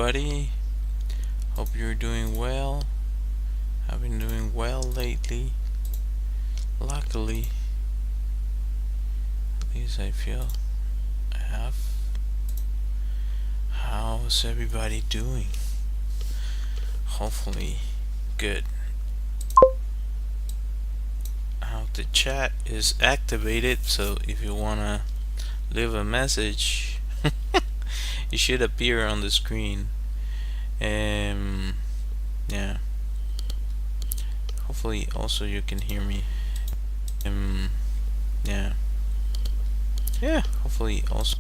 everybody. Hope you're doing well. I've been doing well lately. Luckily, at least I feel I have. How's everybody doing? Hopefully, good. How the chat is activated, so if you wanna leave a message, it should appear on the screen. Yeah. Hopefully, also you can hear me. Yeah. Yeah. Hopefully, also.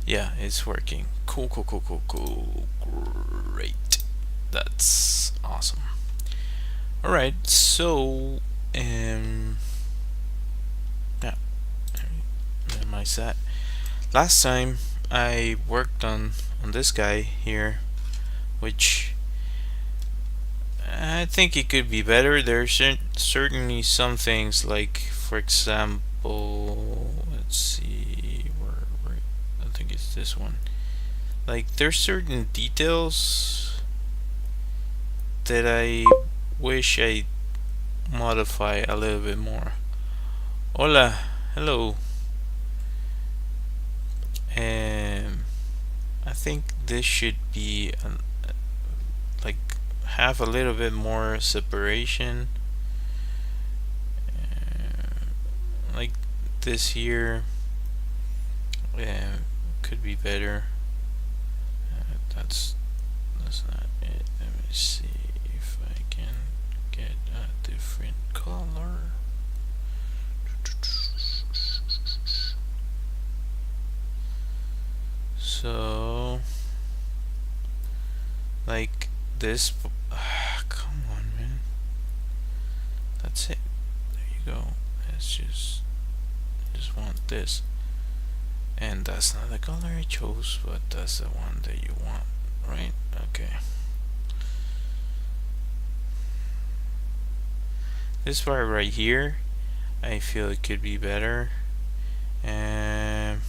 Yeah, it's working. Cool. Great. That's awesome. Alright, so yeah. My set. Last time I worked on this guy here, which I think it could be better. There's certainly some things, like for example, let's see, where I think it's this one. Like there's certain details that I wish I modify a little bit more. Hola, hello. I think this should be like have a little bit more separation. Like this here could be better. That's not it. Let me see if I can get a different color. So like this. Come on, man. That's it. There you go. Let's just want this. And that's not the color I chose, but that's the one that you want, right? Okay. This part right here, I feel it could be better. And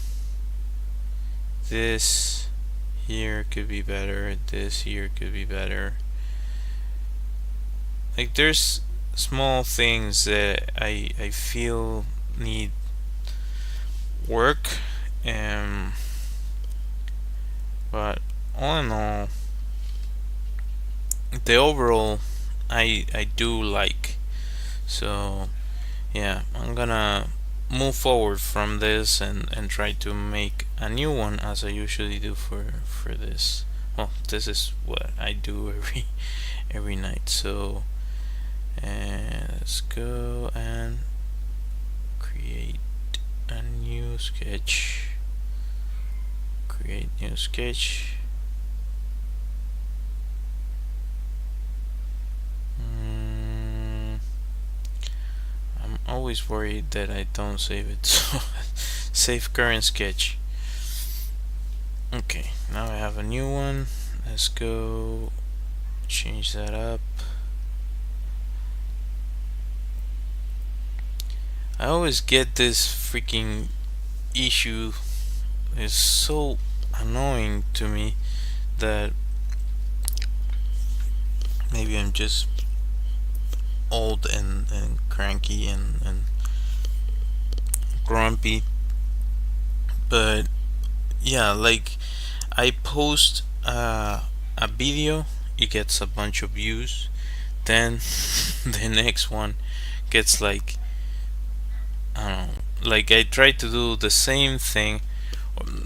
this here could be better. This here could be better. Like there's small things that I feel need work. But all in all, the overall I do like. So yeah, I'm gonna move forward from this and try to make a new one, as I usually do for this. Well, this is what I do every night. So let's go and create a new sketch. Create new sketch. I'm always worried that I don't save it. So save current sketch. Okay, now I have a new one. Let's go change that up. I always get this freaking issue. It's so annoying to me that maybe I'm just old and cranky and grumpy. But yeah, like I post a video, it gets a bunch of views. Then the next one gets like, I don't know, like I try to do the same thing,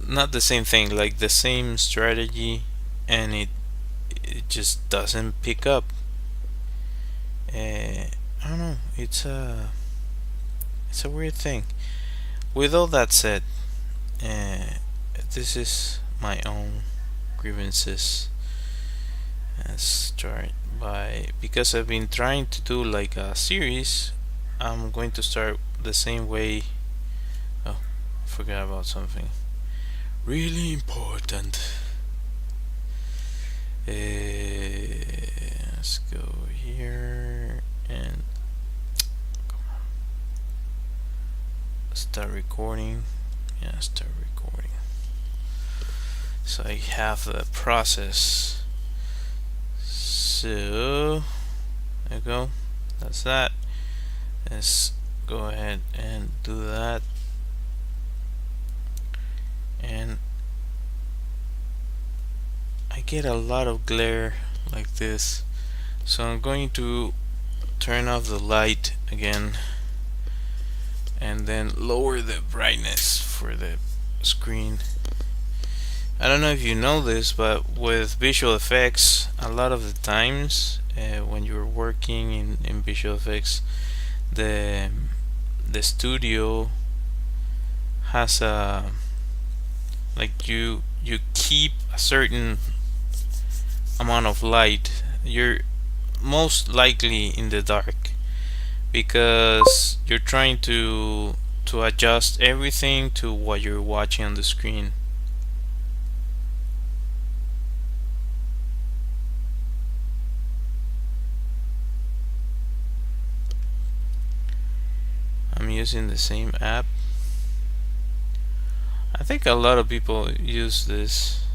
not the same thing, like the same strategy, and it just doesn't pick up. I don't know. It's a weird thing. With all that said, this is my own grievances. Let's start by, because I've been trying to do like a series, I'm going to start the same way. Oh, I forgot about something really important. Let's go here and start recording. Yeah, start recording. so I have the process. So there you go. That's that. Let's go ahead and do that. And I get a lot of glare like this, so I'm going to turn off the light again and then lower the brightness for the screen. I don't know if you know this, but with visual effects, a lot of the times when you're working in visual effects, the studio has a, like, you keep a certain amount of light. You're most likely in the dark because you're trying to adjust everything to what you're watching on the screen. I'm using the same app. I think a lot of people use this.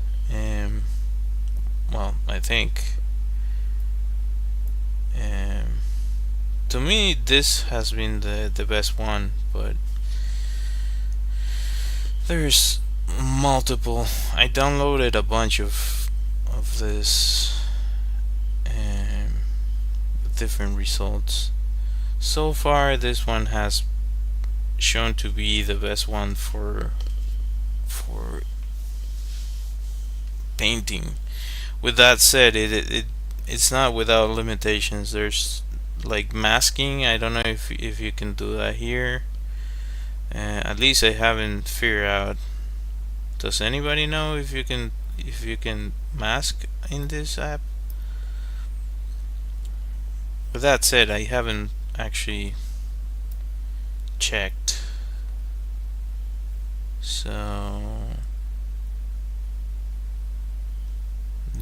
Well, I think. To me, this has been the best one, but there's multiple. I downloaded a bunch of this with different results. So far, this one has shown to be the best one for painting. With that said, it's not without limitations. There's like masking. I don't know if you can do that here. At least I haven't figured out. Does anybody know if you can mask in this app? With that said, I haven't actually checked. So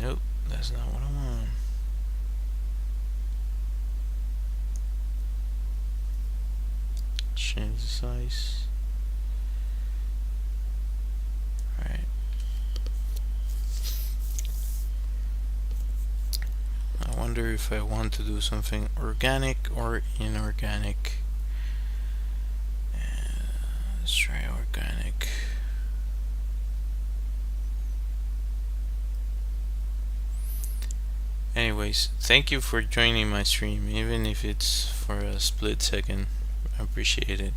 nope, that's not what I want. Change the size. Alright. I wonder if I want to do something organic or inorganic. Let's try organic. Anyways, thank you for joining my stream, even if it's for a split second. I appreciate it.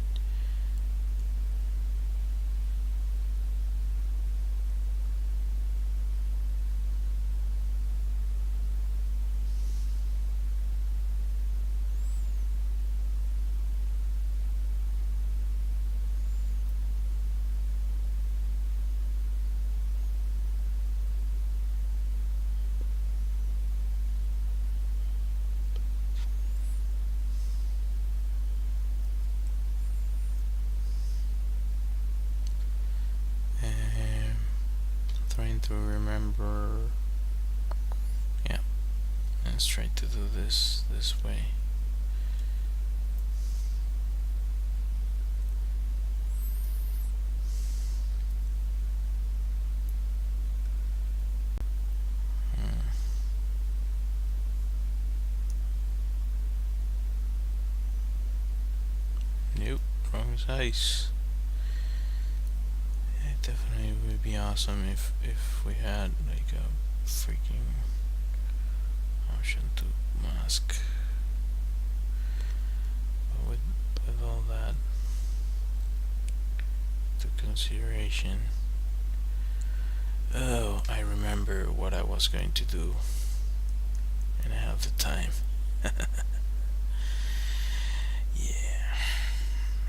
Trying to remember. Yeah, let's try to do this way. Nope, wrong size. It definitely would be awesome if we had like a freaking option to mask. But with all that to consideration, oh, I remember what I was going to do, and I have the time. Yeah.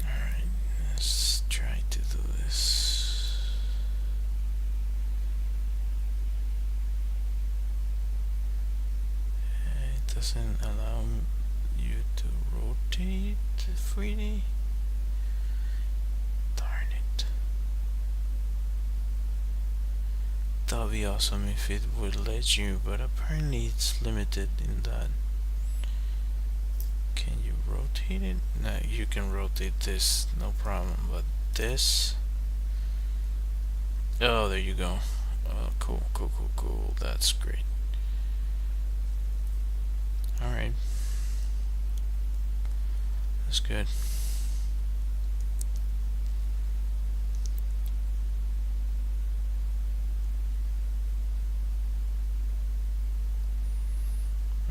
Alright, let's try to do this. It doesn't allow you to rotate freely. Darn it. That would be awesome if it would let you, but apparently it's limited in that. Can you rotate it? No, you can rotate this, no problem, but this... Oh, there you go. Cool, cool, cool, cool. That's great. All right, that's good.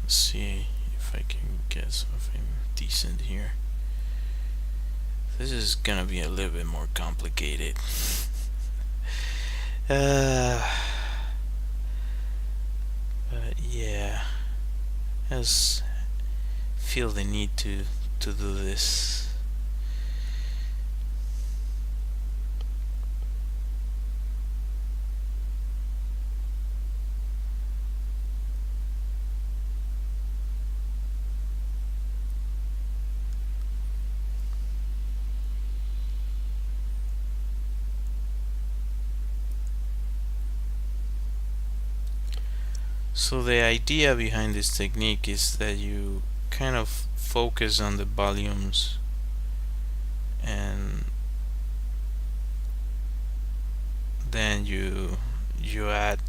Let's see if I can get something decent here. This is gonna be a little bit more complicated. uh, but yeah, I just feel the need to do this. So the idea behind this technique is that you kind of focus on the volumes and then you add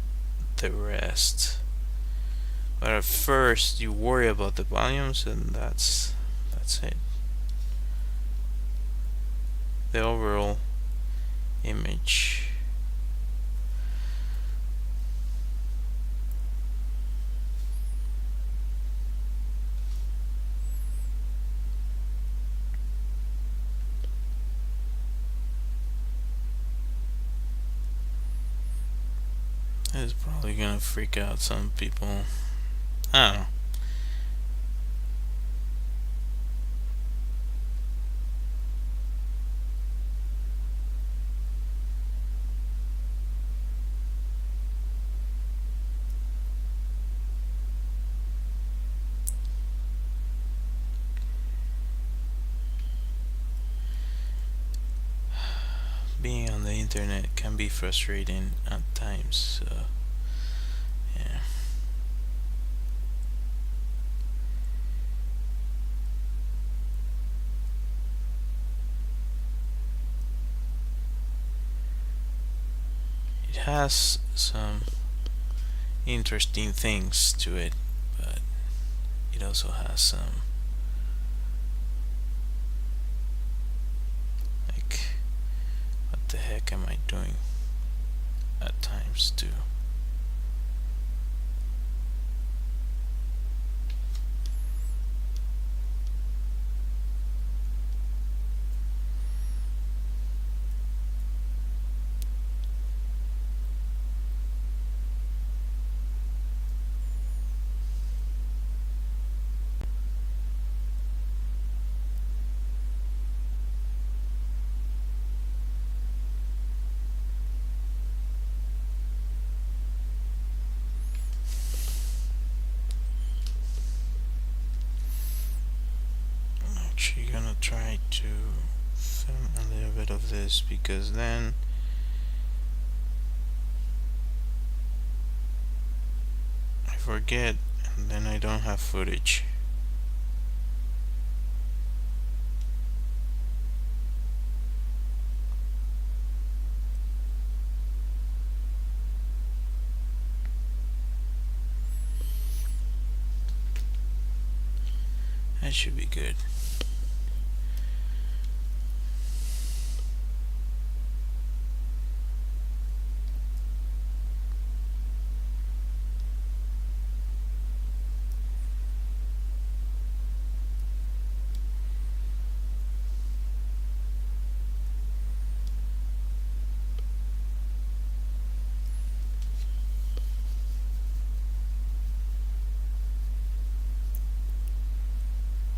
the rest. But at first you worry about the volumes and that's it. The overall image. It's probably gonna freak out some people. I don't know. Being on the internet can be frustrating at times, so yeah. It has some interesting things to it, but it also has some like, what the heck am I doing at times too. Actually gonna try to film a little bit of this because then I forget and then I don't have footage. That should be good.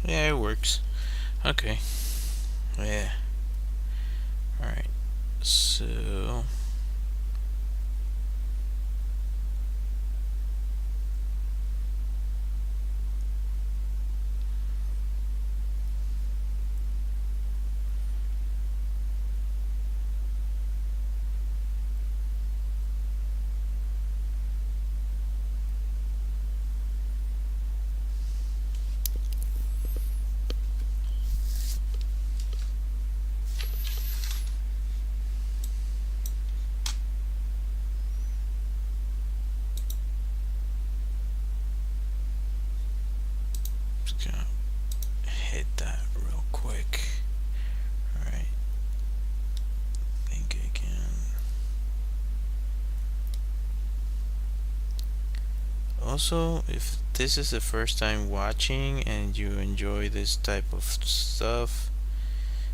Yeah, it works. Okay. Yeah. Alright. So Just gonna hit that real quick. Alright. Think again. Also, if this is the first time watching and you enjoy this type of stuff,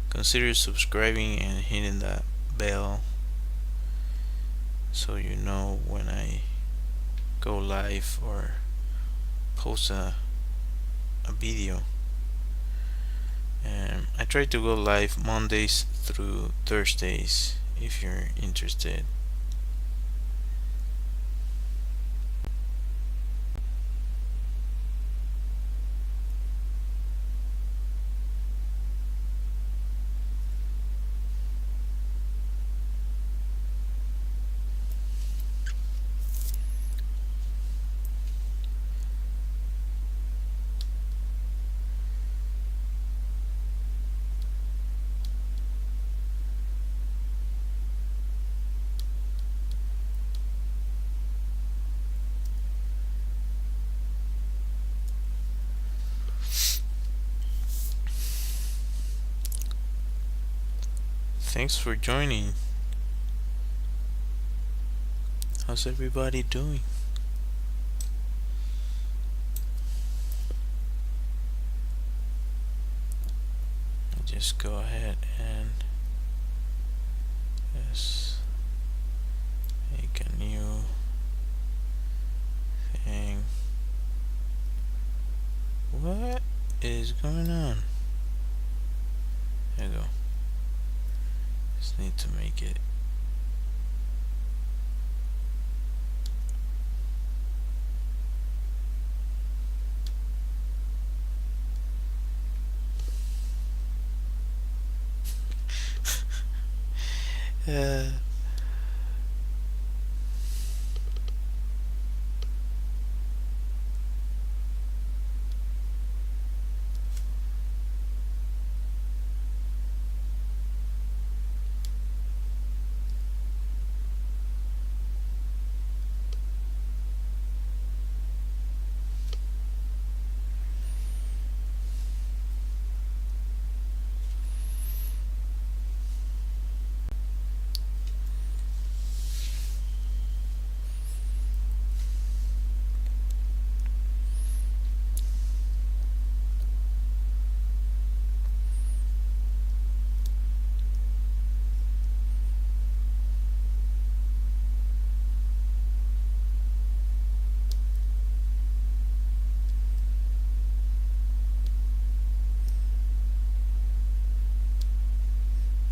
consider subscribing and hitting that bell so you know when I go live or post a video. And I try to go live Mondays through Thursdays if you're interested. Thanks for joining. How's everybody doing? Just go ahead and just make a new thing. What is going on? There you go. Just need to make it. uh,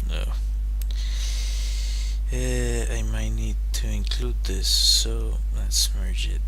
no. I might need to include this, so let's merge it.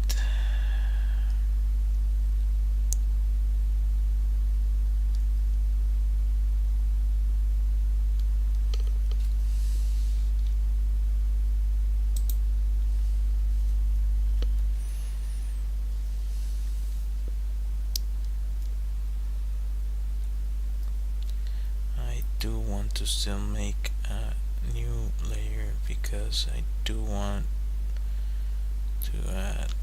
I do want to still make a new layer because I do want to add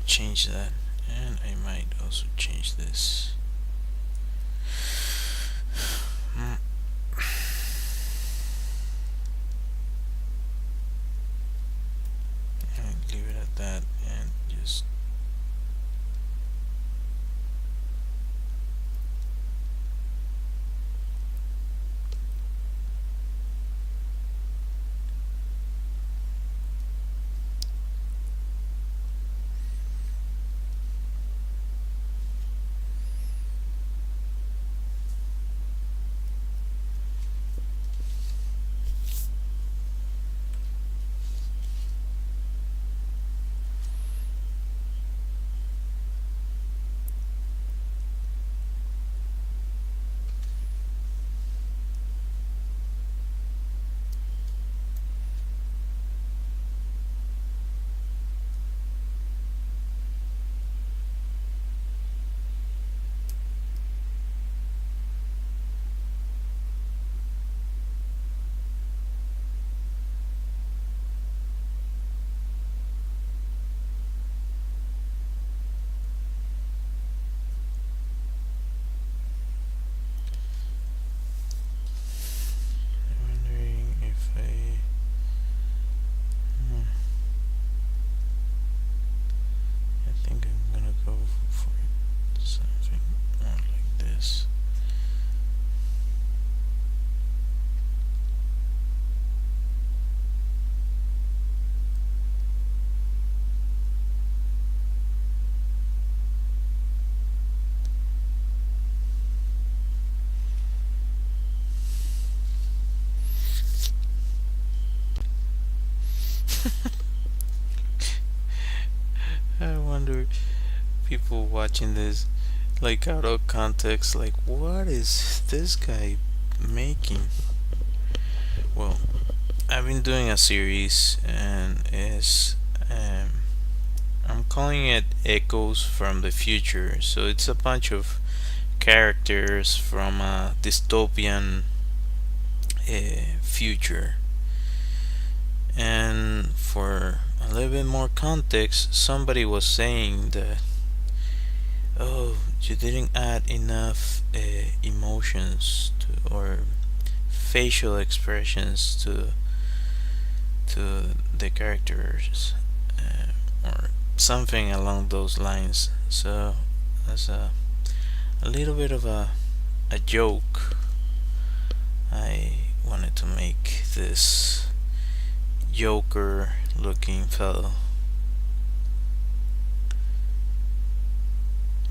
change that, and I might also change this. Mm. And leave it at that, and just wondering if I think I'm gonna go for something more like this. I wonder, people watching this, like out of context, like, what is this guy making? Well, I've been doing a series, and I'm calling it Echoes from the Future. So it's a bunch of characters from a dystopian future. And for a little bit more context, somebody was saying that, oh, you didn't add enough emotions to, or facial expressions to the characters, or something along those lines. So as a little bit of a joke, I wanted to make this Joker looking fellow.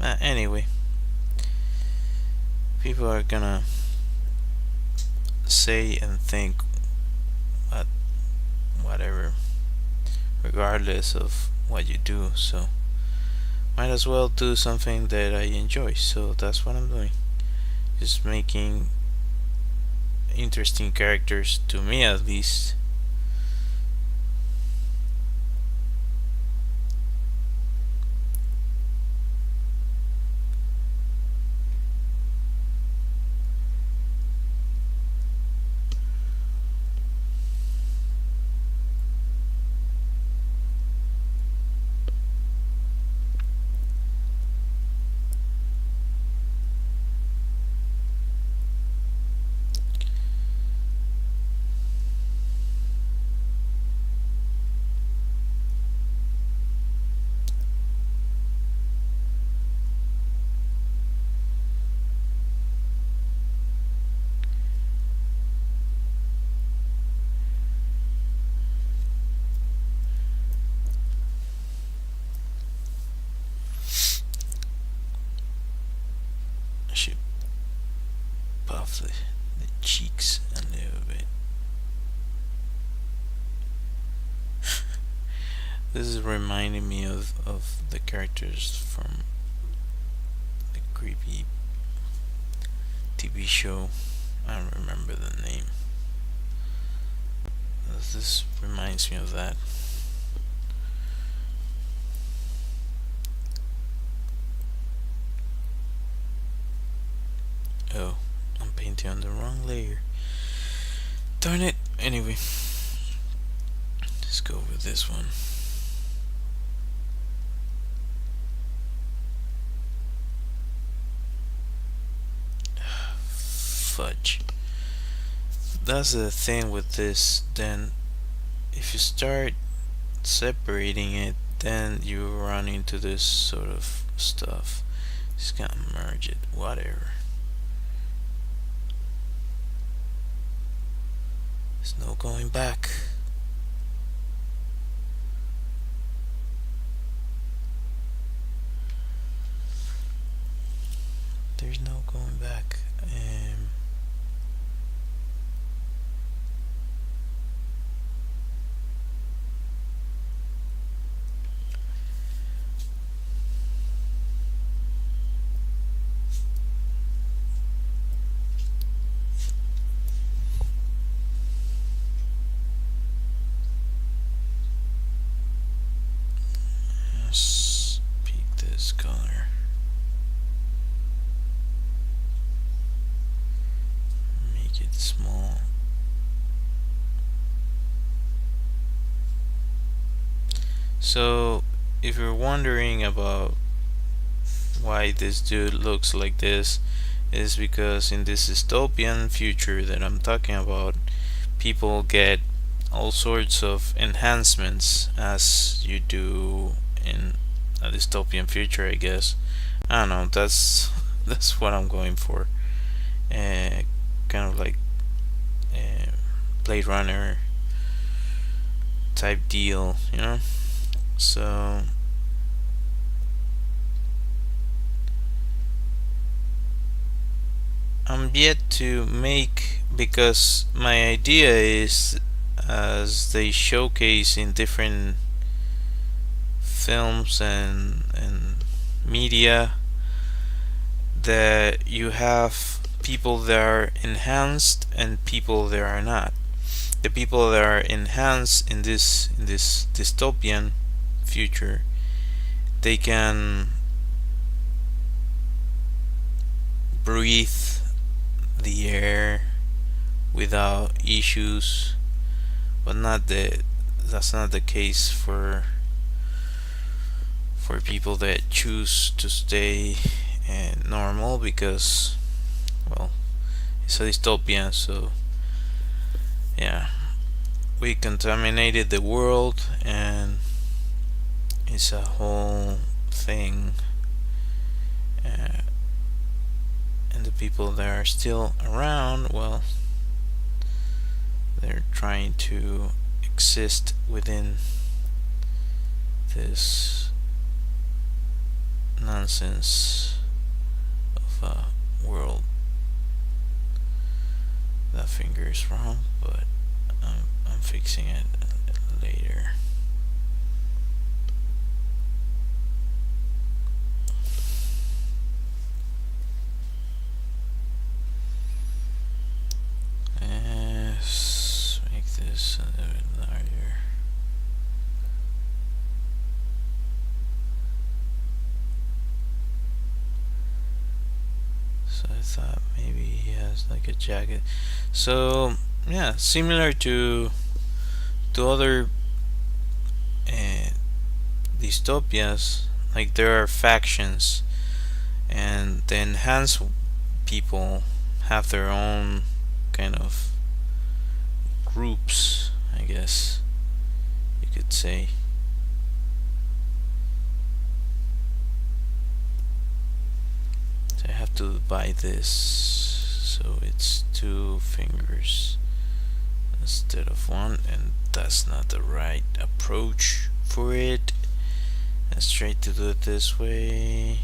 Anyway, people are gonna say and think whatever, regardless of what you do. So might as well do something that I enjoy. So that's what I'm doing. Just making interesting characters, to me at least. I should puff the cheeks a little bit. This is reminding me of the characters from the creepy TV show. I don't remember the name. This reminds me of that. Oh, I'm painting on the wrong layer. Darn it. Anyway, let's go with this one. fudge. That's the thing with this. Then if you start separating it, then you run into this sort of stuff. Just gonna merge it, whatever. There's no going back. There's no going back. Let's pick this color. Make it small. So, if you're wondering about why this dude looks like this, is because in this dystopian future that I'm talking about, people get all sorts of enhancements as you do in a dystopian future, I guess. I don't know, that's what I'm going for. Kind of like Blade Runner type deal, you know? So I'm yet to make, because my idea is, as they showcase in different films and media, that you have people that are enhanced and people that are not. The people that are enhanced in this dystopian future, they can breathe the air without issues, but that's not the case for people that choose to stay normal, because, well, it's a dystopia. So yeah, we contaminated the world and it's a whole thing. And the people that are still around, well, they're trying to exist within this nonsense of a world. That finger is wrong, but I'm fixing it later. Let's make this a little bit larger. So I thought maybe he has like a jacket. So yeah, similar to other dystopias, like there are factions, and the enhanced people have their own kind of groups, I guess you could say. So I have to buy this, so it's 2 fingers instead of 1, and that's not the right approach for it. Let's try to do it this way.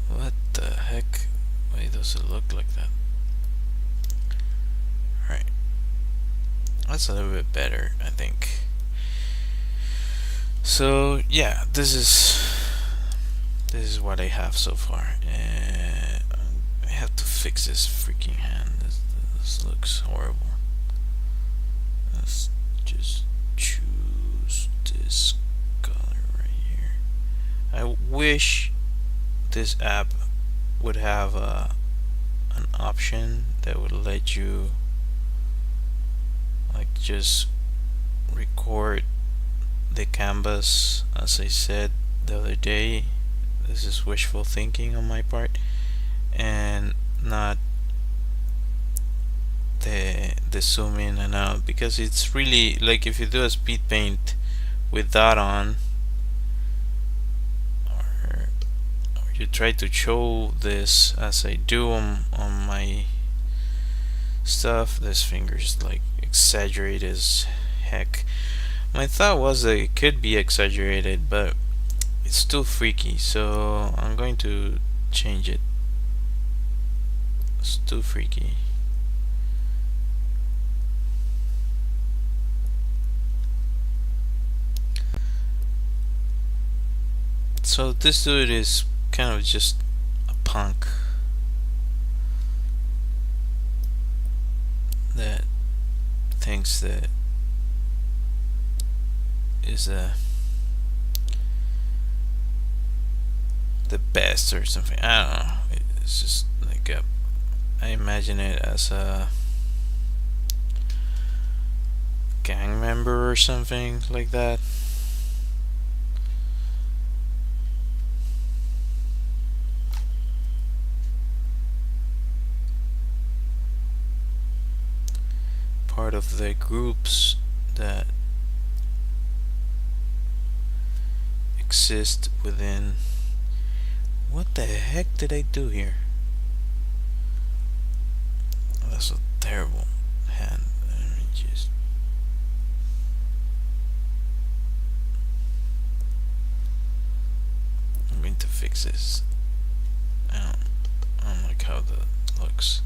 What the heck? Why does it look like that? Alright. That's a little bit better, I think. So yeah, this is what I have so far. I have to fix this freaking hand. This looks horrible. Let's just choose this color right here. I wish this app would have an option that would let you like just record the canvas, as I said the other day. This is wishful thinking on my part, and not the zoom in and out, because it's really like if you do a speed paint with that on, or you try to show this as I do on my stuff, this finger's like exaggerated as heck. My thought was that it could be exaggerated, but it's too freaky, so I'm going to change it. It's too freaky. So this dude is kind of just a punk that thinks that is the best or something. I don't know. It's just like I imagine it as a gang member or something like that. Part of the groups that exist within. What the heck did I do here? Oh, that's a terrible hand. Let me just. I'm going to fix this. I don't like how that looks.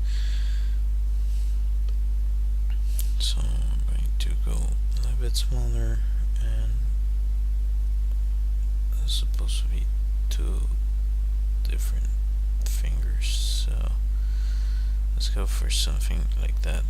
So I'm going to go a little bit smaller, and that's supposed to be two different fingers, so let's go for something like that.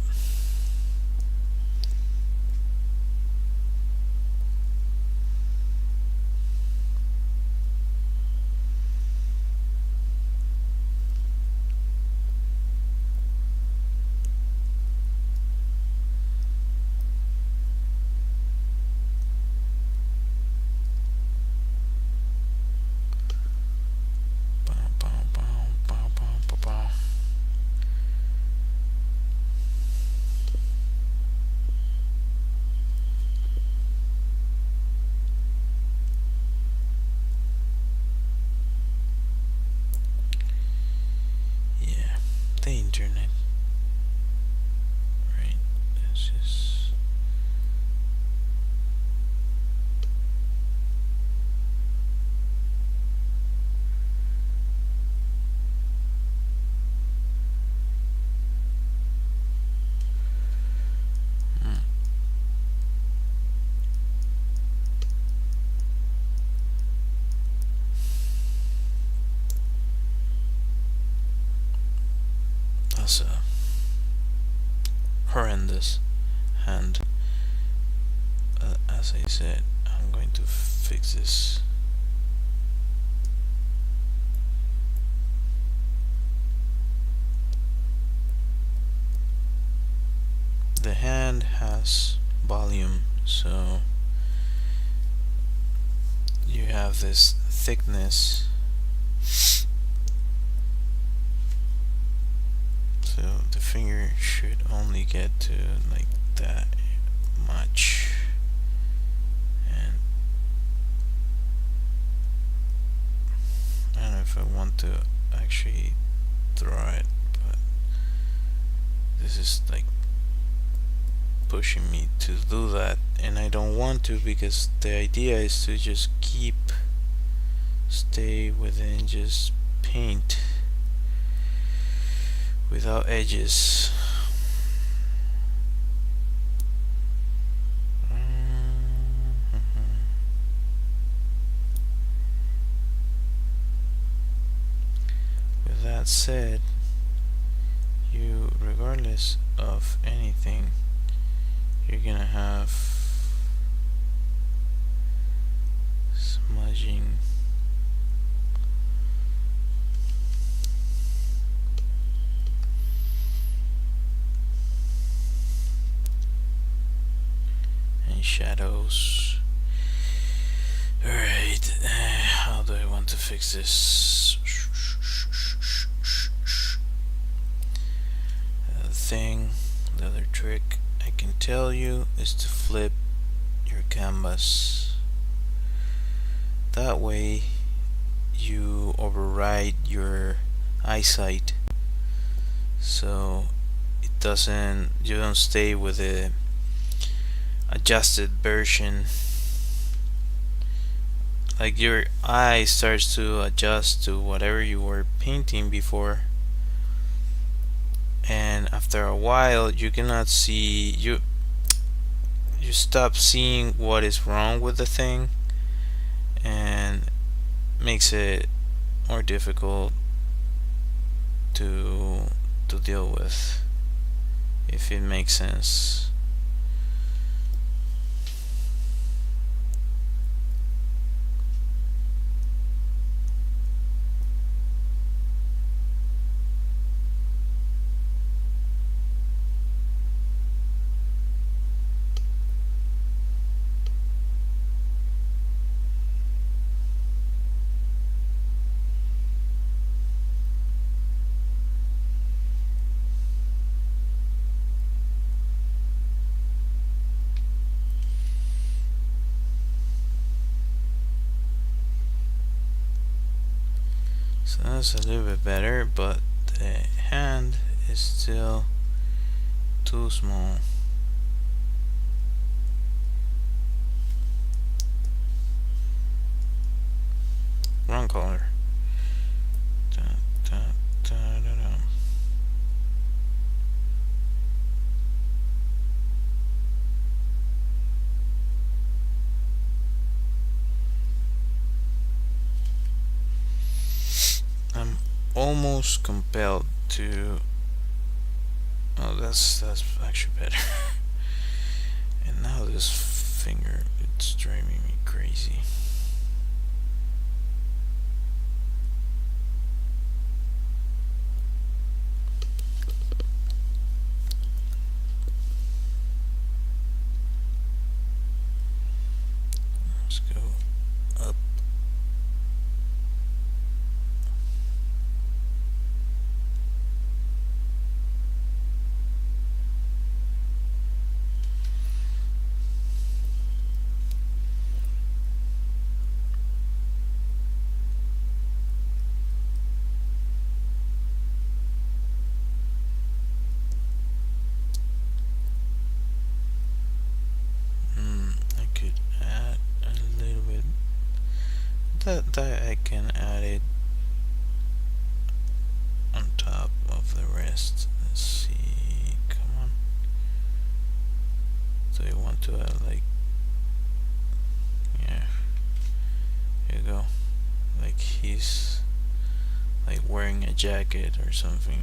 The internet, right? This is that's a horrendous hand. As I said, I'm going to fix this. The hand has volume, so you have this thickness. So the finger should only get to like that much, and I don't know if I want to actually draw it, but this is like pushing me to do that, and I don't want to, because the idea is to just stay within just paint without edges. With that said, you, regardless of anything, you're gonna have smudging. And shadows. Alright, how do I want to fix this? The other trick I can tell you is to flip your canvas. That way you override your eyesight, so you don't stay with the adjusted version. Like your eye starts to adjust to whatever you were painting before, and after a while you cannot see, you stop seeing what is wrong with the thing, and makes it more difficult to deal with, if it makes sense. So that's a little bit better, but the hand is still too small. Wrong color. I'm almost compelled to. Oh, that's actually better. And now this finger, it's driving me crazy. Let's go up. I could add a little bit. That I can add it on top of the rest. Let's see. Come on. So you want to add like, yeah. Here you go. Like he's like wearing a jacket or something.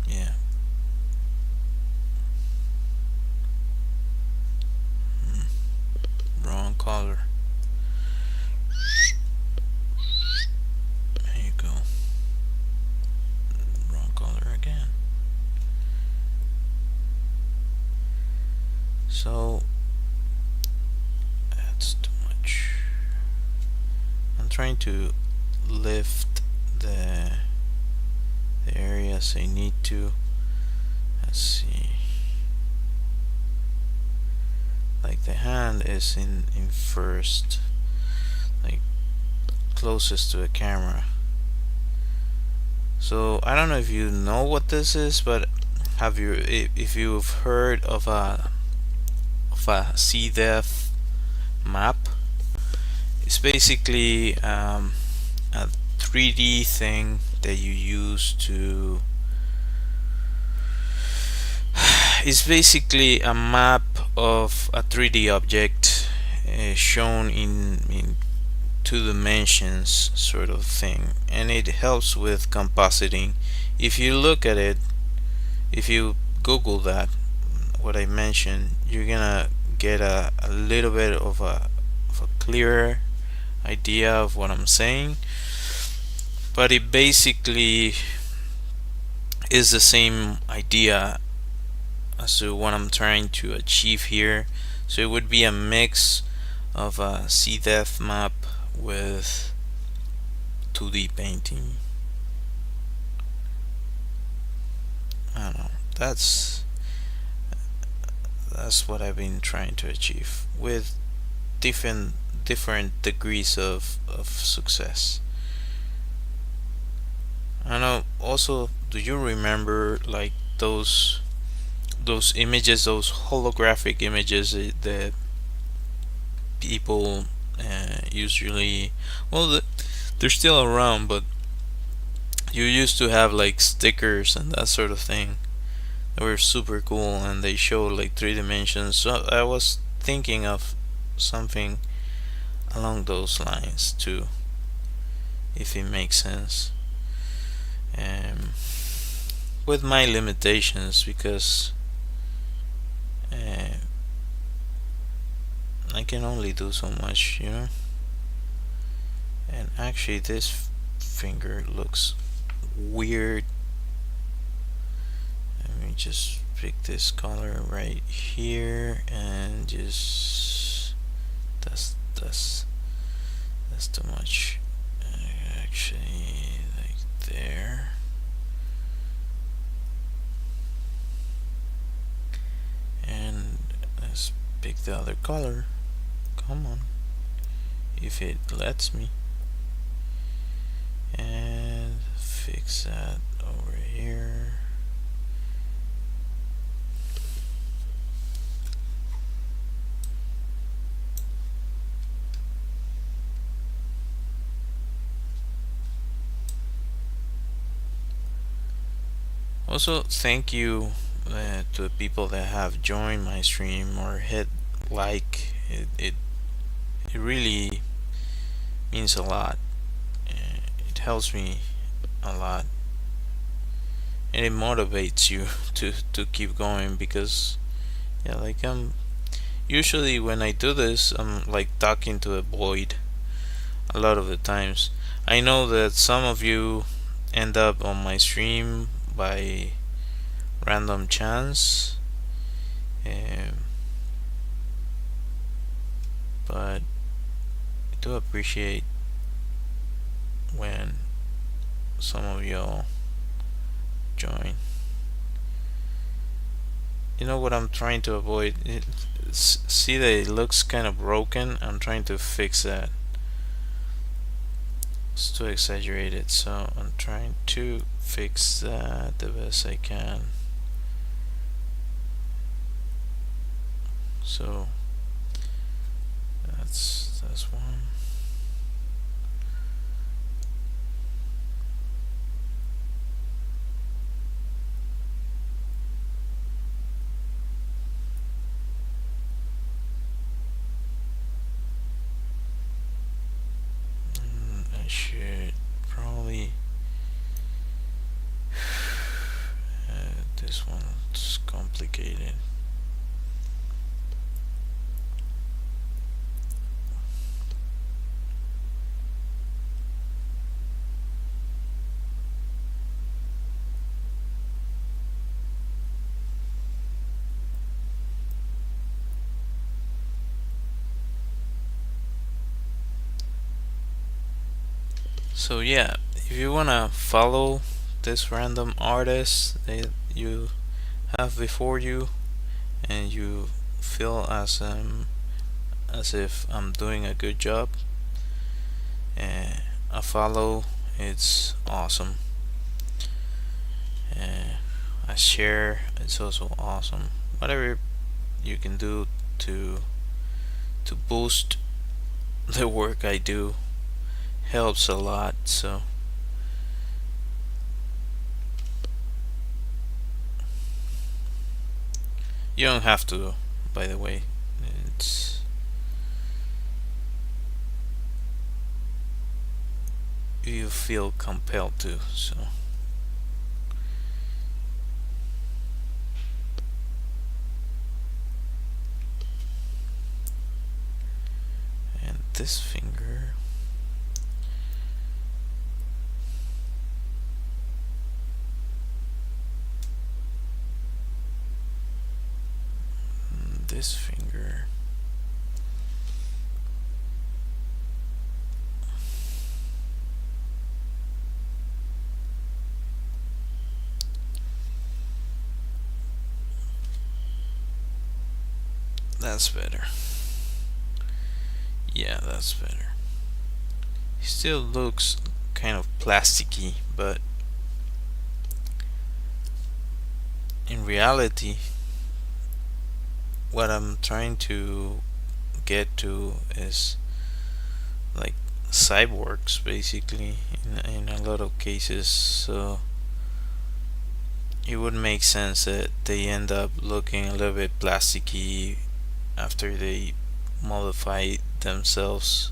Yeah. Wrong color. There you go. Wrong color again. So that's too much. I'm trying to lift the areas I need to. Let's see. Like the hand is in first, like closest to the camera. So I don't know if you know what this is, but if you've heard of a CDEF map? It's basically a 3D thing that you use to. It's basically a map of a 3D object shown in two dimensions sort of thing, and it helps with compositing. If you look at it, if you Google that, what I mentioned, you're gonna get a little bit of a clearer idea of what I'm saying. But it basically is the same idea as to what I'm trying to achieve here. So it would be a mix of a sea depth map with 2D painting. I don't know. That's what I've been trying to achieve with different different degrees of success. I know. Also, do you remember like those images, those holographic images that people usually, well, they're still around, but you used to have like stickers and that sort of thing. They were super cool and they showed like 3 dimensions. So I was thinking of something along those lines too, if it makes sense. Um, with my limitations, because uh, I can only do so much, you know. And actually, this finger looks weird. Let me just pick this color right here and just that's too much. Actually, like there. And let's pick the other color. Come on, if it lets me. And fix that over here. Also, thank you to the people that have joined my stream or hit like. It really means a lot. It helps me a lot, and it motivates you to keep going, because yeah, like usually when I do this, I'm like talking to a void a lot of the times. I know that some of you end up on my stream by random chance, um, but I do appreciate when some of y'all join. You know what I'm trying to avoid? See that it looks kind of broken? I'm trying to fix that. It's too exaggerated, so I'm trying to fix that the best I can. So that's one. I should probably this one's complicated. So yeah, if you wanna follow this random artist that you have before you, and you feel as if I'm doing a good job, a follow, it's awesome. A share, it's also awesome. Whatever you can do to boost the work I do helps a lot. So you don't have to, by the way. It's you feel compelled to. So and this finger, this finger, that's better. Yeah, that's better. It still looks kind of plasticky, but in reality, what I'm trying to get to is like cyborgs basically in a lot of cases. So it would make sense that they end up looking a little bit plasticky after they modify themselves.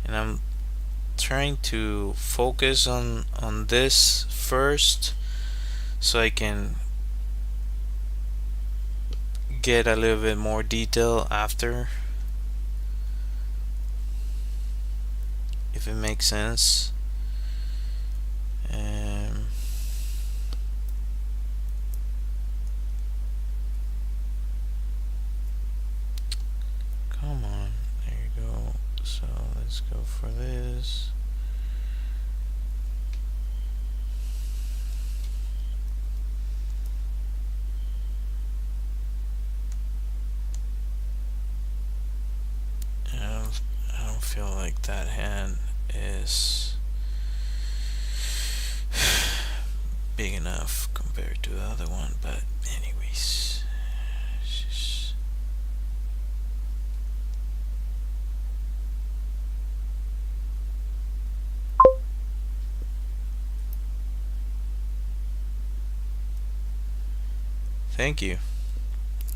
And I'm trying to focus on this first so I can get a little bit more detail after, if it makes sense. Come on, there you go. So let's go for this. I don't feel like that hand is big enough compared to the other one, but anyways. Thank you.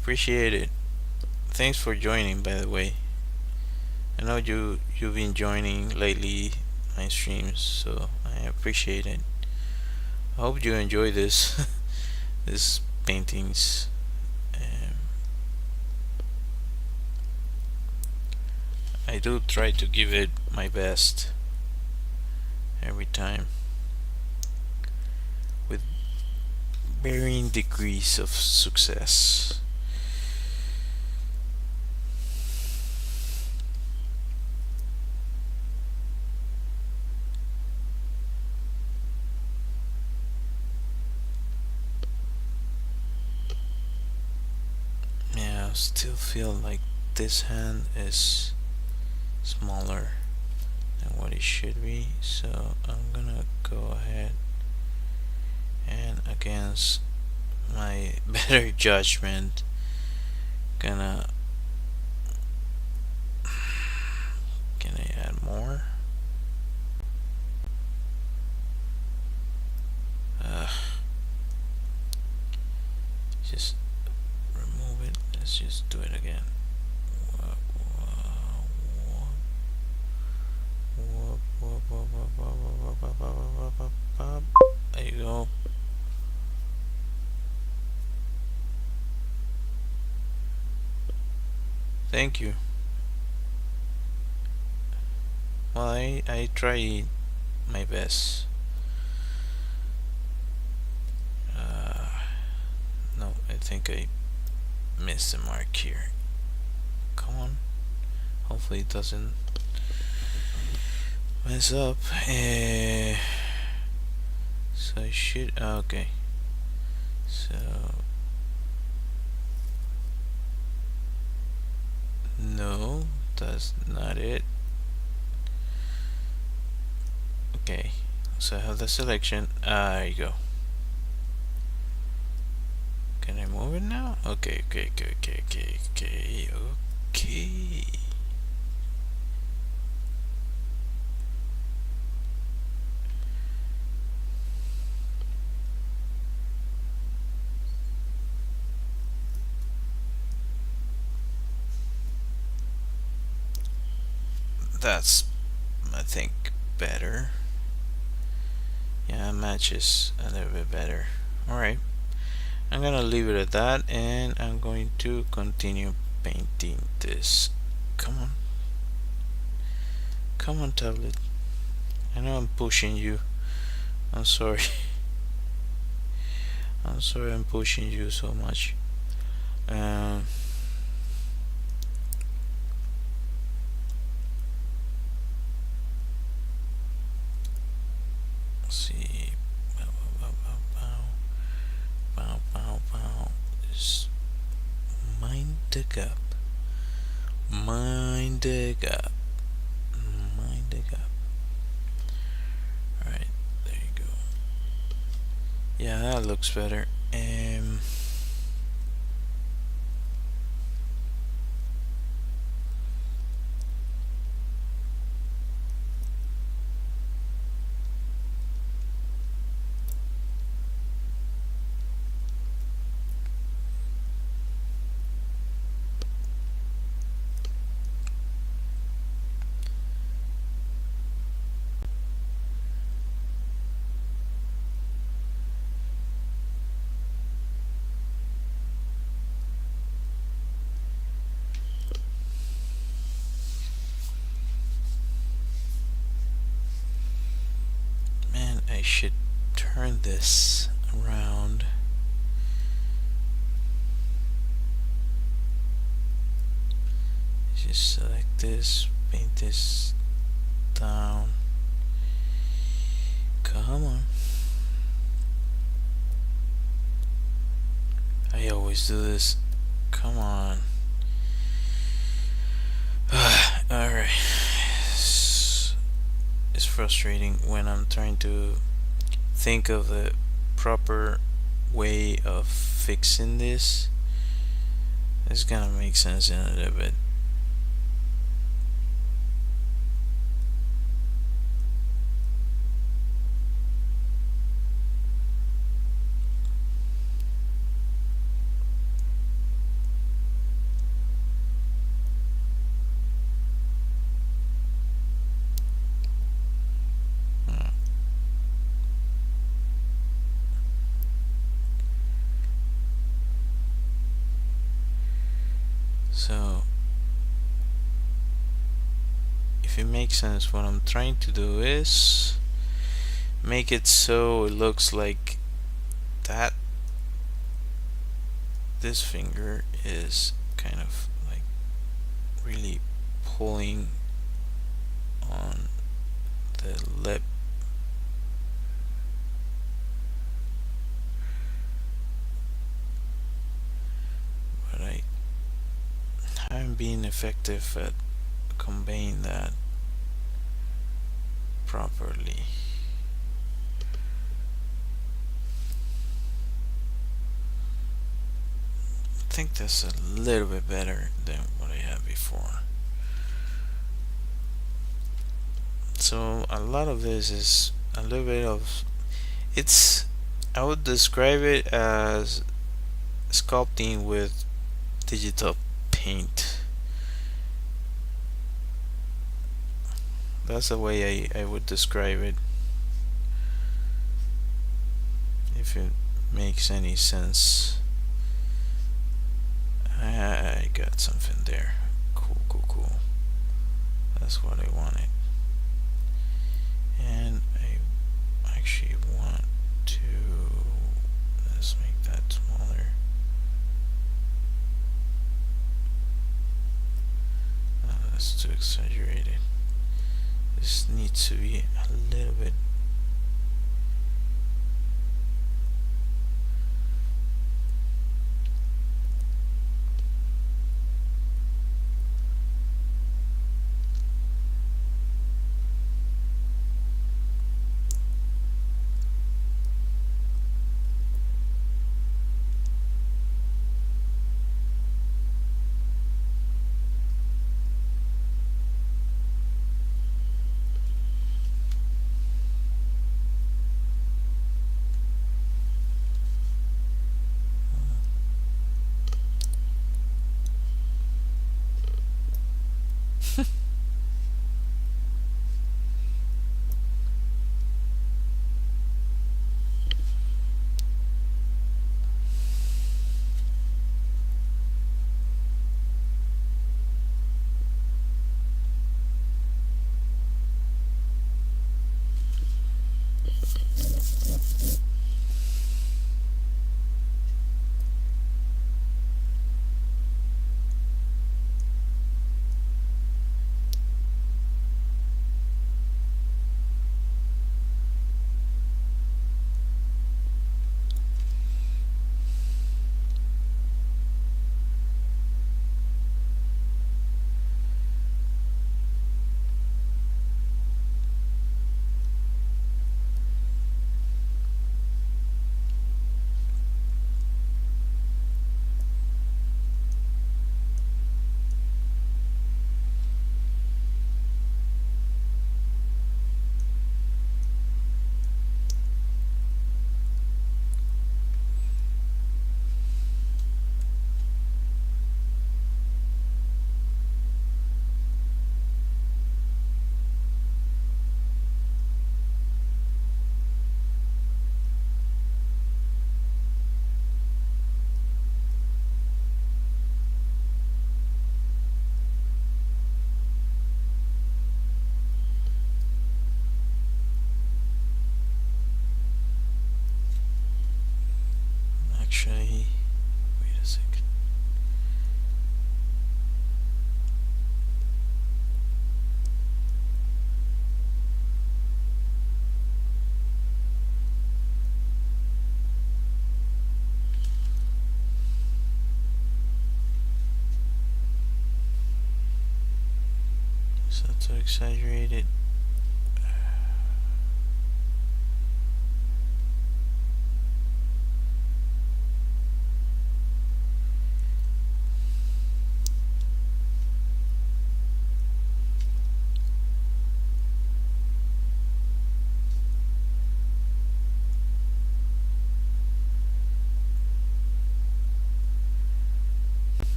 Appreciate it. Thanks for joining, by the way. I know you've been joining lately my streams, so I appreciate it. I hope you enjoy this these paintings. I do try to give it my best every time, with varying degrees of success. Yeah, I still feel like this hand is smaller than what it should be, so I'm gonna go ahead and, against my better judgment, gonna, can I add more? Just remove it. Let's just do it again. There you go. Thank you. Well, I try my best. No, I think I missed the mark here. Come on. Hopefully it doesn't mess up. So I should. Okay. So no, that's not it. Okay. So I have the selection. There you go. Can I move it now? Okay. That's, I think, better. Yeah, it matches a little bit better. Alright, I'm gonna leave it at that, and I'm going to continue painting this. Come on. Come on, tablet. I know I'm pushing you. I'm sorry. I'm sorry I'm pushing you so much. Um, let's see. Bow, bow, bow, bow, bow, bow, bow. Just mind the gap. Mind the gap. Mind the gap. Alright, there you go. Yeah, that looks better. Man, I should turn this around. Just select this, paint this down. Come on. I always do this. Come on. Alright. It's frustrating when I'm trying to think of the proper way of fixing this. It's gonna make sense in a little bit. So, if it makes sense, what I'm trying to do is make it so it looks like that this finger is kind of like really pulling on the lip. But I haven't been effective at conveying that properly. I think that's a little bit better than what I had before. So a lot of this is a little bit of, it's, I would describe it as sculpting with digital paint. That's the way I would describe it, if it makes any sense. I got something there. Cool. That's what I wanted. And I actually want to, let's make that smaller. That's too exaggerated. This needs to be a little bit. So to exaggerate it.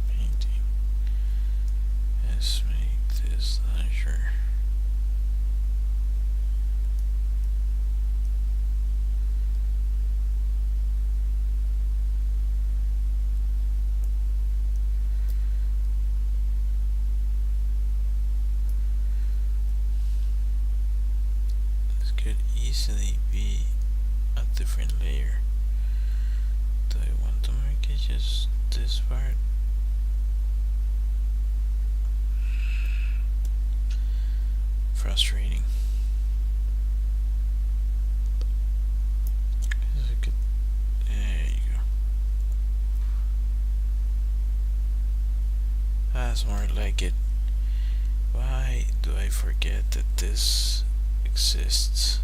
Painting. Let's make this larger. This could easily be a different layer. Do I want to make it just this part? Frustrating. There you go. That's more like it. Why do I forget that this exists?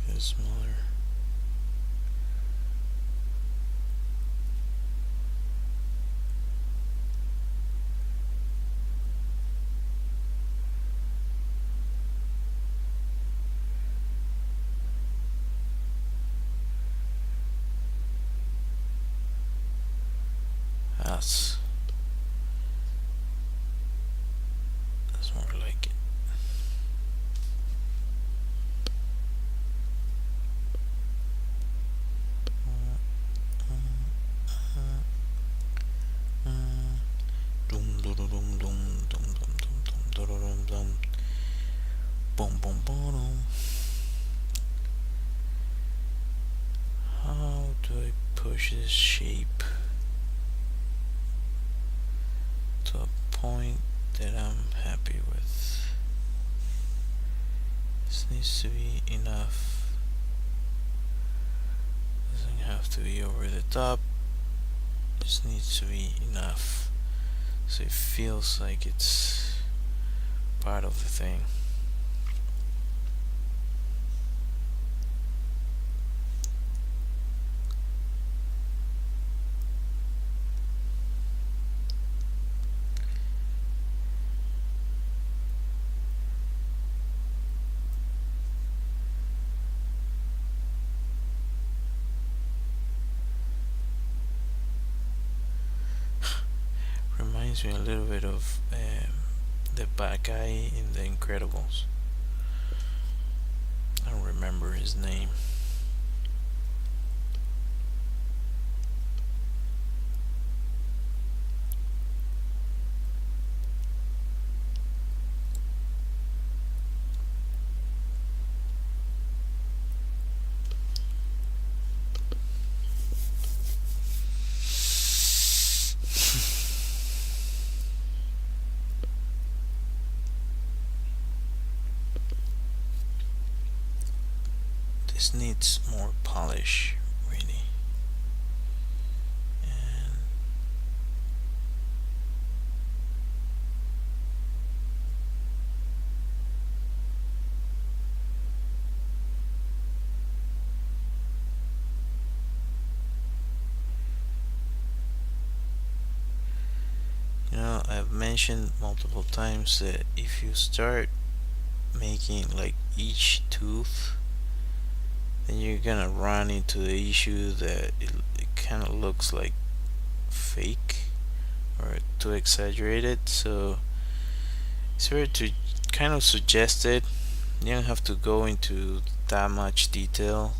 Get smaller. That's more like it. Dum dum dum dum dum dum dum dum dum. Boom boom boom. How do I push this shape to a point that I'm happy with? This needs to be enough. Doesn't have to be over the top. Just needs to be enough so it feels like it's part of the thing. Reminds me a little bit of the bad guy in The Incredibles. I don't remember his name. This needs more polish, really. And I've mentioned multiple times that if you start making like each tooth, then you're gonna run into the issue that it kind of looks like fake or too exaggerated. So it's better to kind of suggest it. You don't have to go into that much detail.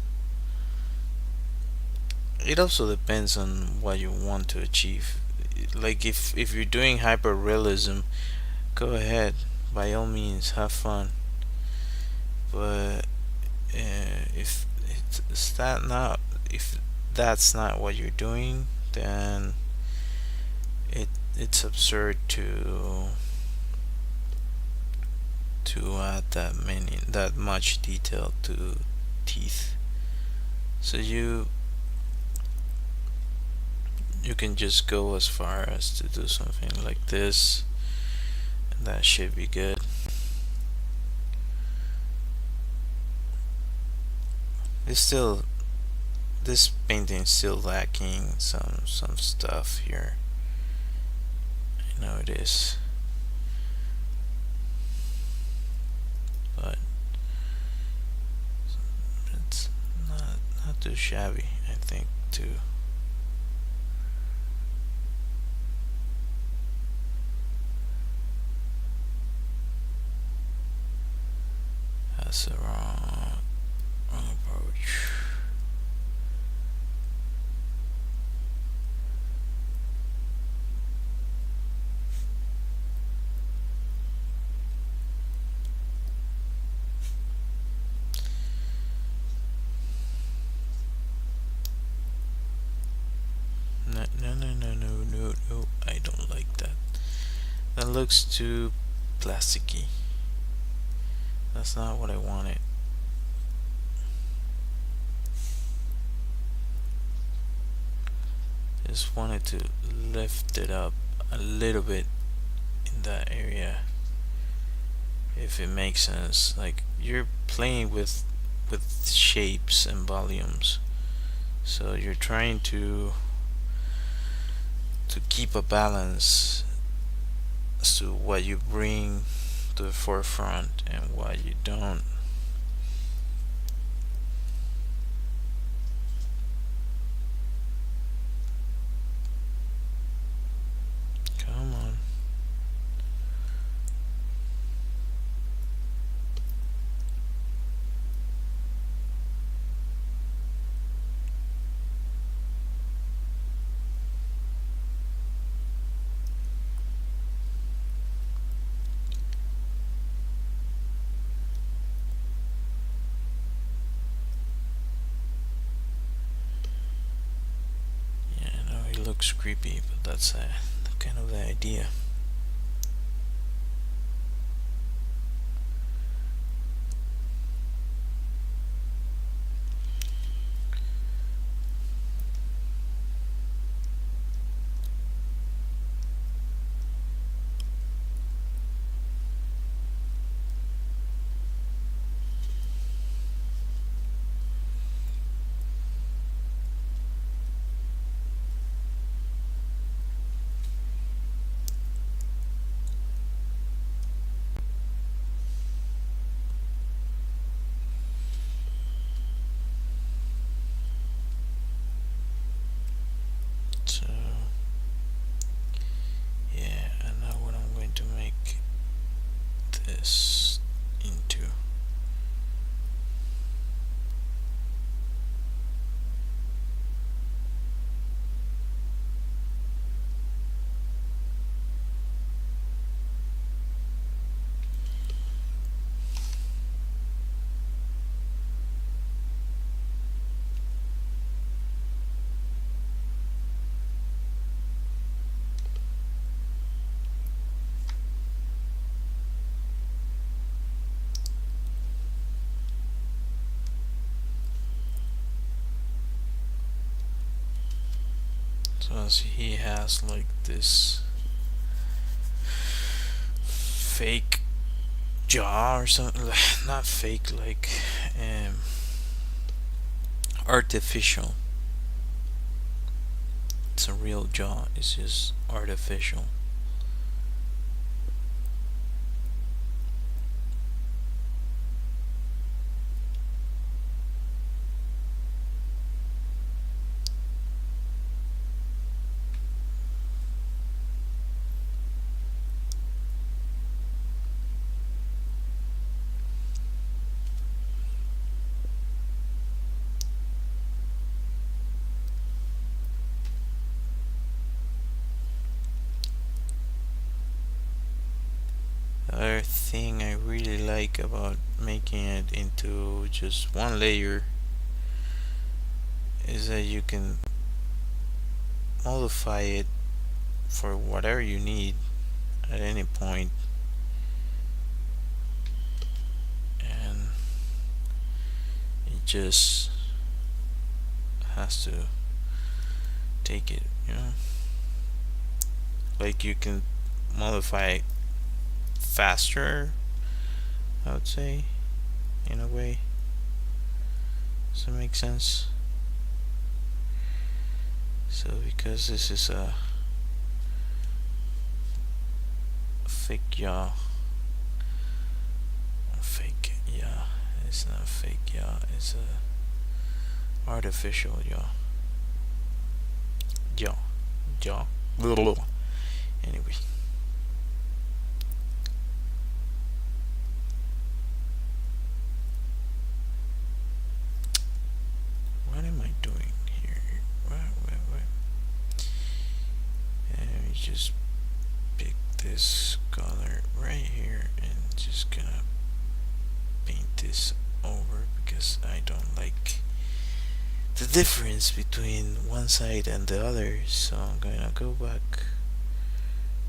It also depends on what you want to achieve. Like if you're doing hyper realism, go ahead, by all means, have fun. But if if that's not what you're doing, then it's absurd to add that much detail to teeth. So you can just go as far as to do something like this, and that should be good. This painting is still lacking some stuff here. I know it is, but it's not too shabby, I think, too. That's the wrong approach. No, I don't like that. That looks too plasticky. That's not what I wanted. Just wanted to lift it up a little bit in that area, if it makes sense. Like you're playing with with shapes and volumes. So you're trying to keep a balance as to what you bring to the forefront and what you don't. Come on. Yeah, I know he looks creepy, but that's kind of the idea. So yeah, and now what I'm going to make this into. So as he has like this fake jaw or something, not fake, like artificial. It's a real jaw, it's just artificial. The other thing I really like about making it into just one layer is that you can modify it for whatever you need at any point, and it just has to take it, you know. Like you can modify it faster, I would say, in a way. Does that make sense? So because this is a fake yaw, it's not fake yaw, it's a artificial yaw. Jaw. Anyway. What am I doing here? What? Let me just pick this color right here and just gonna paint this over because I don't like the difference between one side and the other. So I'm gonna go back,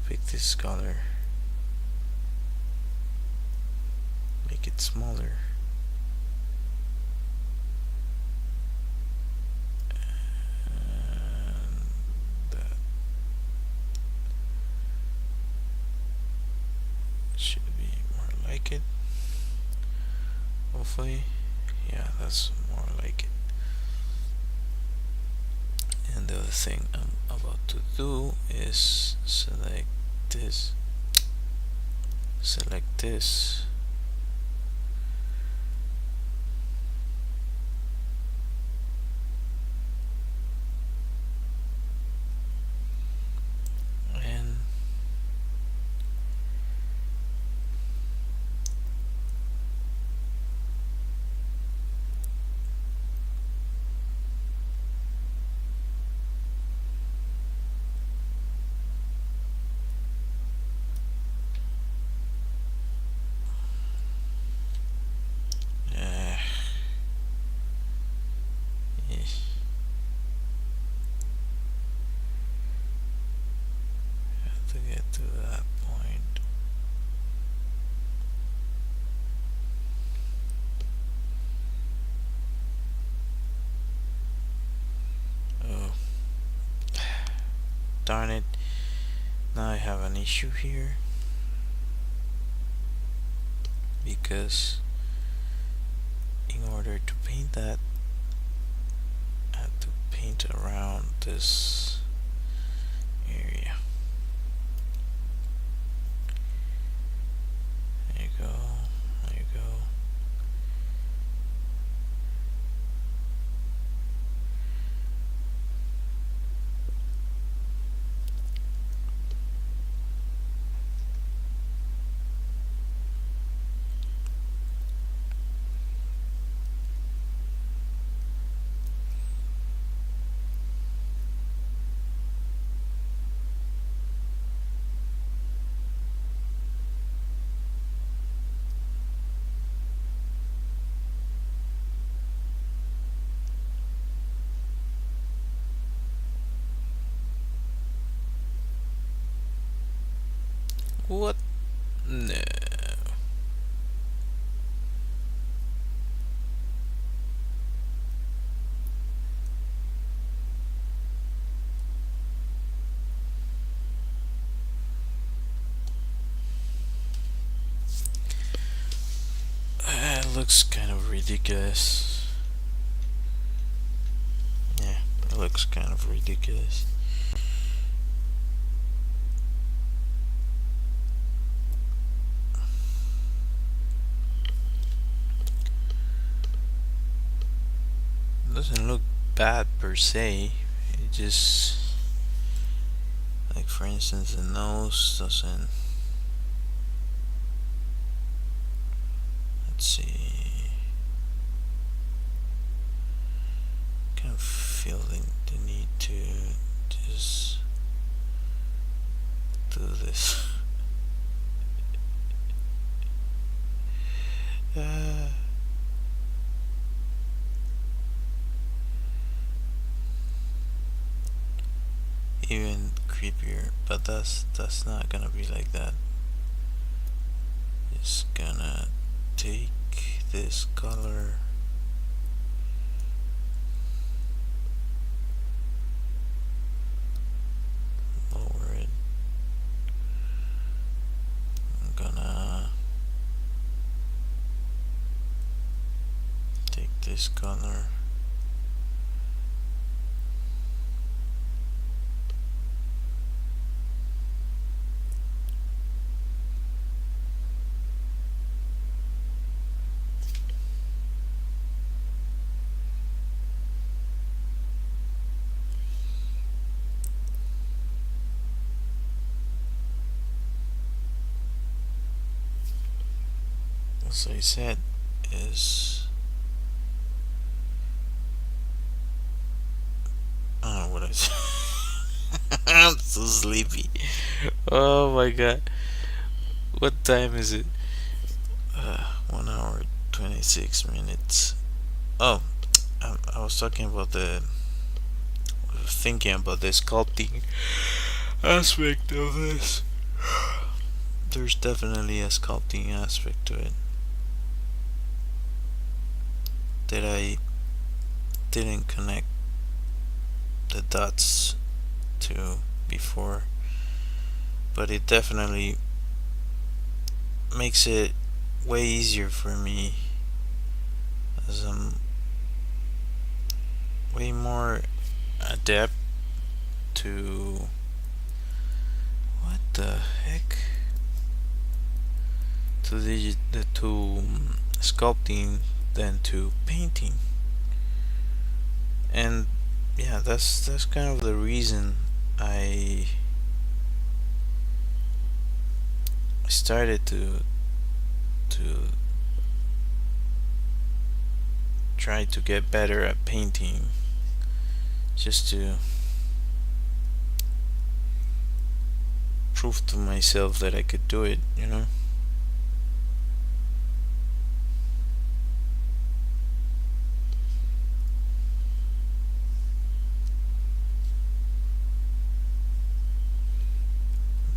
pick this color, make it smaller. Should be more like it, hopefully. Yeah, that's more like it. And the other thing I'm about to do is this, select this, and uh, have to get to that point. Oh, darn it. Now I have an issue here because in order to paint that, I have to paint around this area. There you go. There you go. What? No. It looks kind of ridiculous. Yeah, it looks kind of ridiculous. It doesn't look bad per se. It just, like for instance, the nose doesn't. Let's see. Kind of feeling the need to just do this. Even creepier, but that's not gonna be like that. Just gonna take this color, lower it. I'm gonna take this color, as I said, is I don't know what I said. I'm so sleepy. Oh my god. What time is it? 1 hour 26 minutes. Oh, I was talking about thinking about the sculpting aspect of this. There's definitely a sculpting aspect to it that I didn't connect the dots to before, but it definitely makes it way easier for me as because I'm way more adept to what the heck to sculpting than to painting. And yeah, that's kind of the reason I started to try to get better at painting, just to prove to myself that I could do it, you know.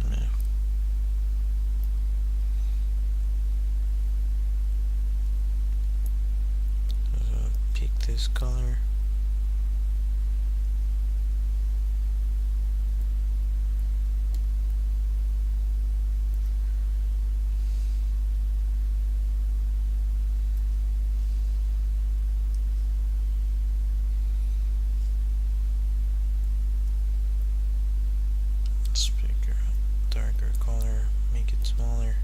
Yeah. Pick this color. Let's pick a darker color, make it smaller.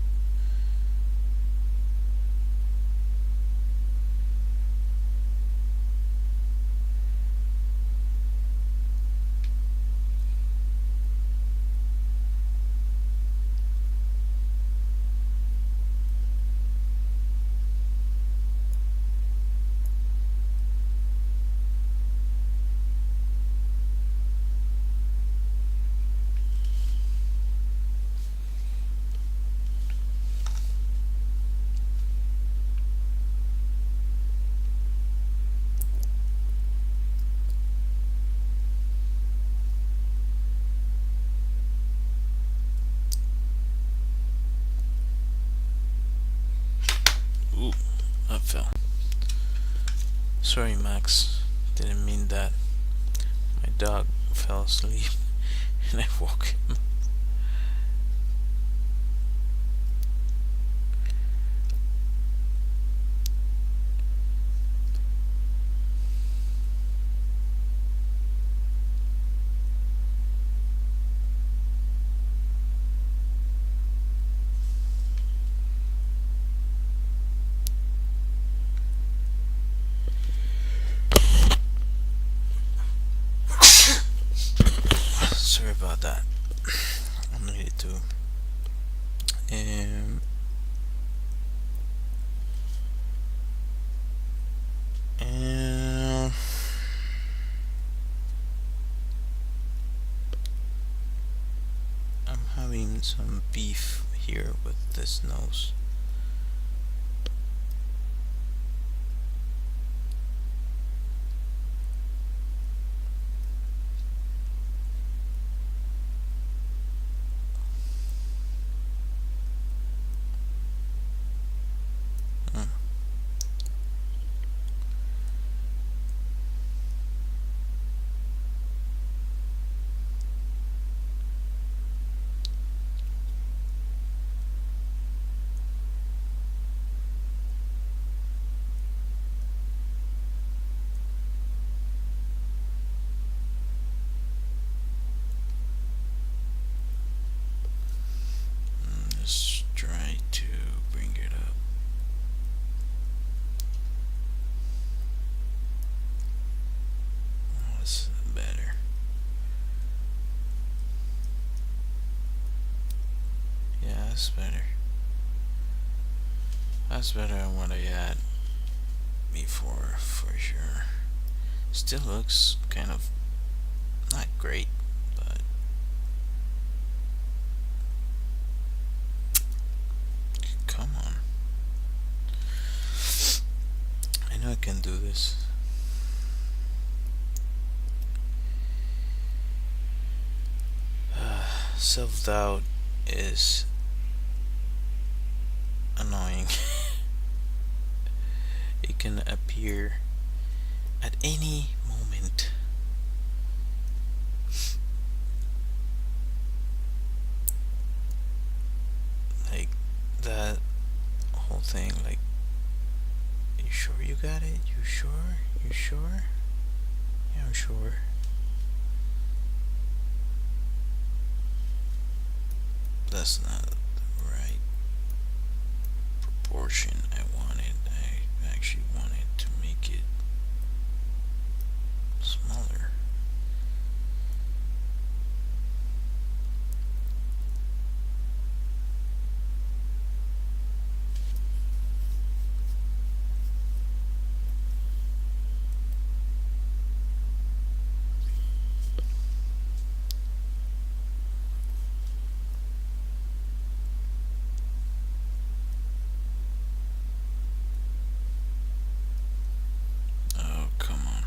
Ooh, that fell. Sorry, Max. Didn't mean that. My dog fell asleep and I woke him. Sorry about that. I needed to. Um, and I'm having some beef here with this nose. Hmm. Let's try to bring it up. Oh, that's better. Yeah, that's better. That's better than what I had before, for sure. Still looks kind of not great, but come on. I know I can do this. Self-doubt is annoying. It can appear at any moment. Like that whole thing, like you sure you got it? You sure? You sure? Yeah, I'm sure. That's not the right proportion I wanted. I actually wanted to make it smaller. Oh, come on.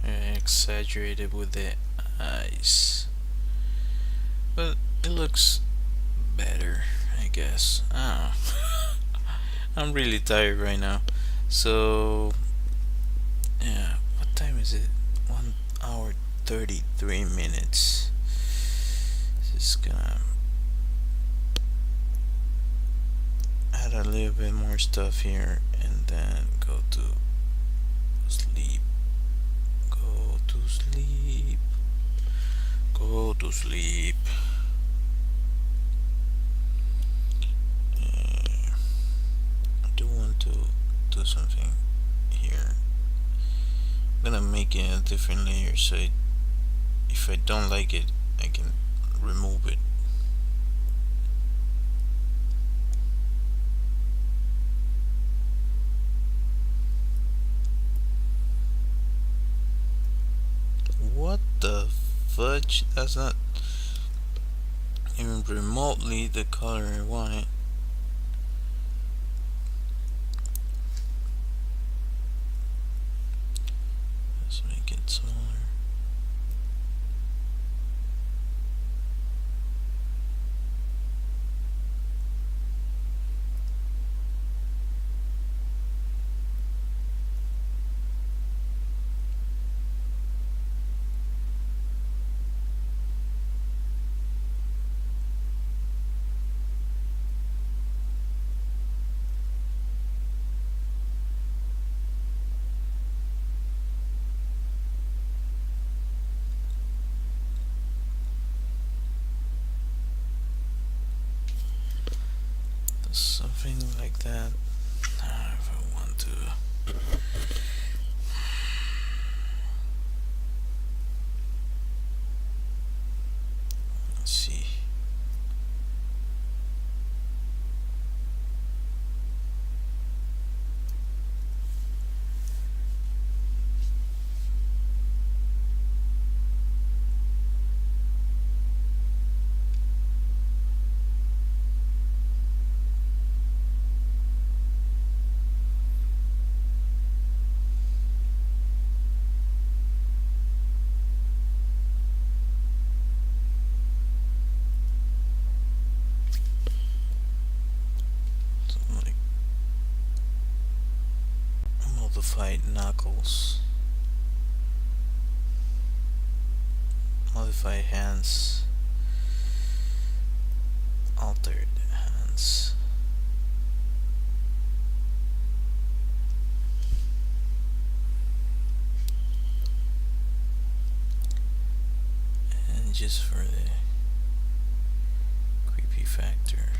I exaggerated with the eyes. But it looks better, I guess. I don't know. I'm really tired right now. So, yeah. What time is it? 1 hour 33 minutes. Just gonna add a little bit more stuff here and then go to sleep. Go to sleep. Go to sleep. I do want to do something here. I'm gonna make it a different layer so if I don't like it, I can remove it. What the fudge? That's not even remotely the color I want. Let's make it smaller. Something like that. If I want to. Let's see. Modified knuckles. Modified hands. Altered hands. And just for the creepy factor.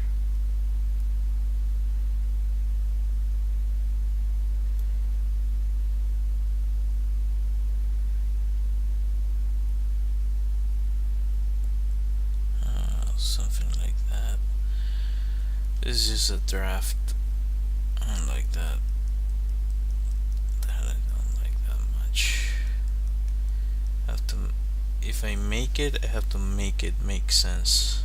Something like that. This is just a draft. I don't like that. if I make it, I have to make it make sense.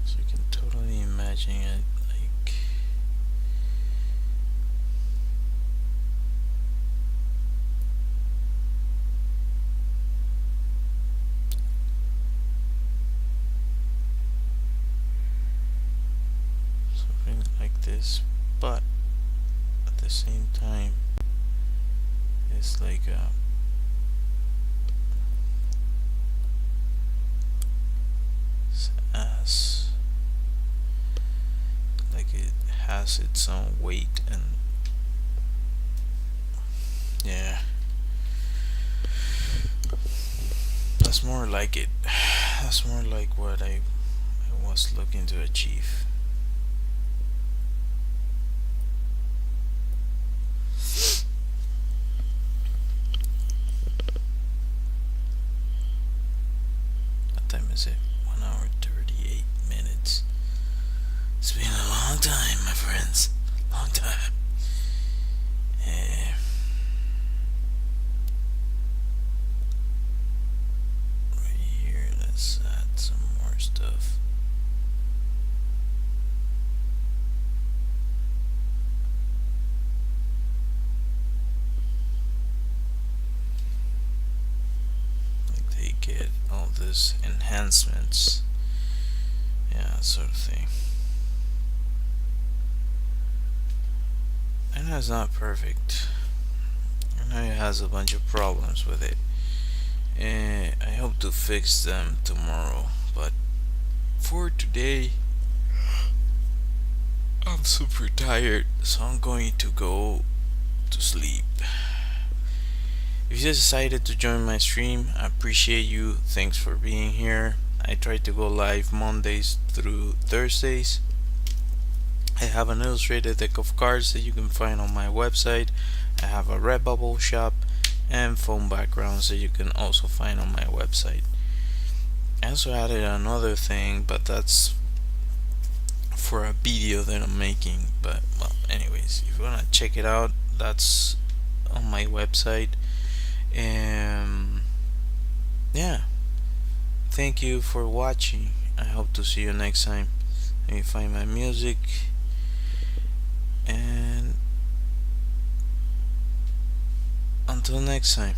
So you can totally imagine it like something like this, but at the same time it's like a as like it has its own weight, and yeah, that's more like it. That's more like what I was looking to achieve. What time is it? 1 hour 38 minutes. It's been a long time, my friends. Long time. Eh, right here, let's add some more stuff. Like they get all these enhancements. Yeah, sort of thing. I know it's not perfect. I know it has a bunch of problems with it. And I hope to fix them tomorrow. But for today, I'm super tired, so I'm going to go to sleep. If you decided to join my stream, I appreciate you. Thanks for being here. I try to go live Mondays through Thursdays. I have an illustrated deck of cards that you can find on my website. I have a Redbubble shop and phone backgrounds that you can also find on my website. I also added another thing, but that's for a video that I'm making. But well, anyways, if you wanna check it out, that's on my website. And yeah, thank you for watching. I hope to see you next time. Let me find my music, and until next time.